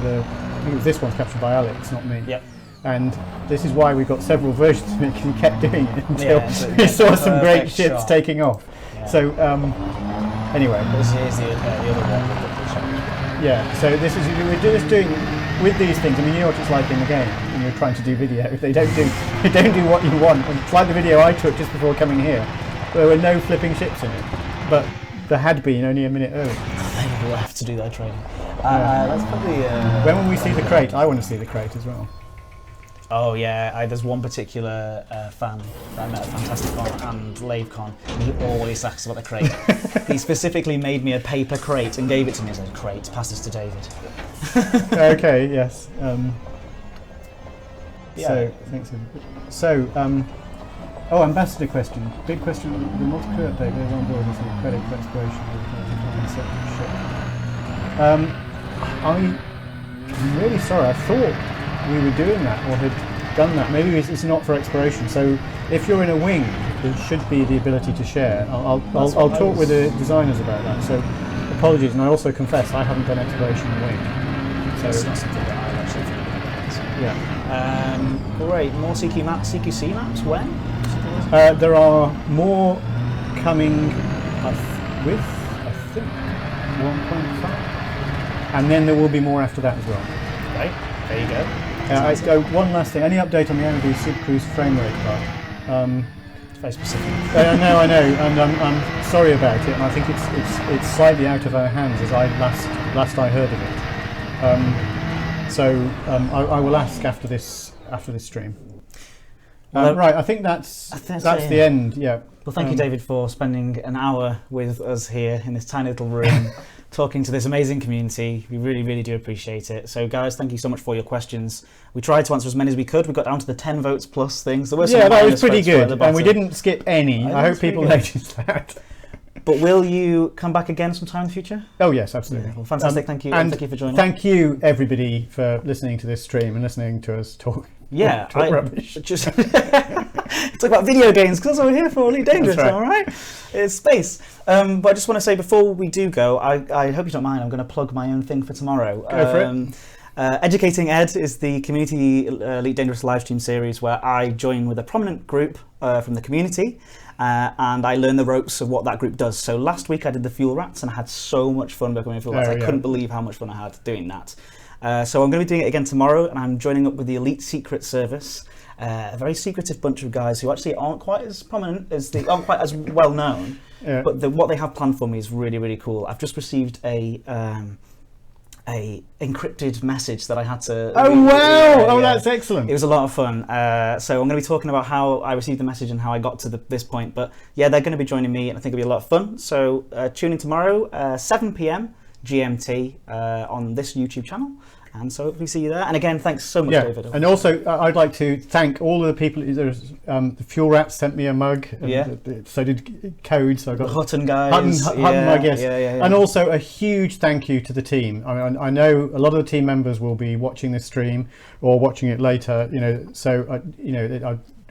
think it was this one's captured by Alex, not me.
Yep.
And this is why we've got several versions of it, because he kept doing it until we saw some great ships taking off. Yeah. So anyway,
this is the other one with the shot.
Yeah, so we're just doing with these things. I mean, you know what it's like in the game when you're trying to do video. They don't do what you want. And it's like the video I took just before coming here. There were no flipping ships in it, but there had been only a minute early.
They never left to do their training. That's probably.
When will we see the crate? I want to see the crate as well.
Oh yeah, there's one particular fan that I met at Fantastic Con and LaveCon, and he always asks about the crate. He specifically made me a paper crate and gave it to me as a crate. Pass this to David.
Okay, yes.
Yeah.
So, thanks. So, ambassador question. Big question. The multi-crew update goes on board with the credit for exploration of the ship. I'm really sorry. I thought we were doing that or had done that. Maybe it's not for exploration. So if you're in a wing, there should be the ability to share. I'll talk with the designers about that. So apologies, and I also confess I haven't done exploration in a wing. So
it's not something that I've actually thought about. So.
Yeah.
Great. More CQC maps. When?
There are more coming with, I think, 1.5, and then there will be more after that as well.
Right. There you go.
One last thing. Any update on the MD Subcruise frame rate part?
It's very specific.
I know, and I'm sorry about it. And I think it's slightly out of our hands as I last I heard of it. I will ask after this stream. Right, I think that's the end. Yeah.
Well, thank you, David, for spending an hour with us here in this tiny little room. Talking to this amazing community. We really, really do appreciate it. So guys, thank you so much for your questions. We tried to answer as many as we could. We got down to the 10 votes plus things. There were some
that was pretty good, and we didn't skip any. I hope people noticed that.
But will you come back again sometime in the future?
Oh yes, absolutely.
Yeah, well, fantastic, thank you.
And
thank you for joining.
Thank you everybody for listening to this stream and listening to us talk.
Yeah,
talk rubbish.
Just talk about video games because that's what we're here for. Elite Dangerous,
right.
all right? It's space. But I just want to say before we do go, I hope you don't mind. I'm going to plug my own thing for tomorrow.
Go for it.
Educating Ed is the community Elite Dangerous live stream series where I join with a prominent group from the community. And I learn the ropes of what that group does. So last week I did the fuel rats and I had so much fun becoming fuel rats. I couldn't believe how much fun I had doing that. So I'm going to be doing it again tomorrow, and I'm joining up with the Elite Secret Service, a very secretive bunch of guys who actually aren't quite as prominent aren't quite as well known. Yeah. But what they have planned for me is really, really cool. I've just received a encrypted message that I had to.
Oh wow! That's excellent.
It was a lot of fun. So I'm going to be talking about how I received the message and how I got to this point. But yeah, they're going to be joining me, and I think it'll be a lot of fun. So tune in tomorrow, 7 p.m. GMT on this YouTube channel. And so we see you there. And again, thanks so much, David.
And also, I'd like to thank all of the people. The Fuel Rats sent me a mug. And so did Code. So I got
the Hutton guys.
Hutton mug, yes.
Yeah.
And also a huge thank you to the team. I mean, I know a lot of the team members will be watching this stream or watching it later.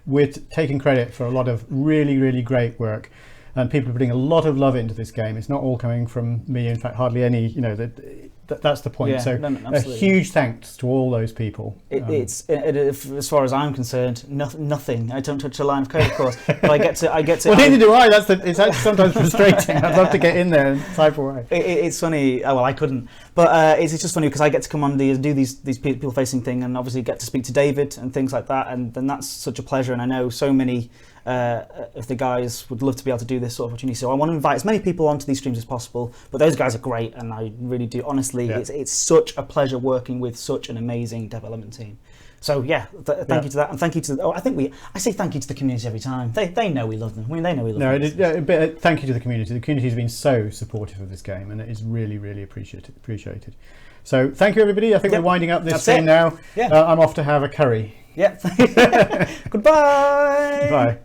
We're taking credit for a lot of really, really great work. And people are putting a lot of love into this game. It's not all coming from me. In fact, hardly any. That's the point. A huge thanks to all those people.
As far as I'm concerned, nothing. I don't touch a line of code, of course. But I get to.
Well, neither do I. It's actually sometimes frustrating. I'd love to get in there and type away.
It's funny. Oh, well, I couldn't. But it's just funny because I get to come on do these people-facing thing, and obviously get to speak to David and things like that, and then that's such a pleasure. And I know so many. If the guys would love to be able to do this sort of opportunity, so I want to invite as many people onto these streams as possible. But those guys are great, and I really do. Honestly, it's such a pleasure working with such an amazing development team. So thank you to that, and thank you to. I say thank you to the community every time. They know we love them. I mean, they know we love them.
But thank you to the community. The community has been so supportive of this game, and it is really, really appreciated. So thank you, everybody. I think we're winding up this thing now. Yeah. I'm off to have a curry.
Yeah. Goodbye.
Bye.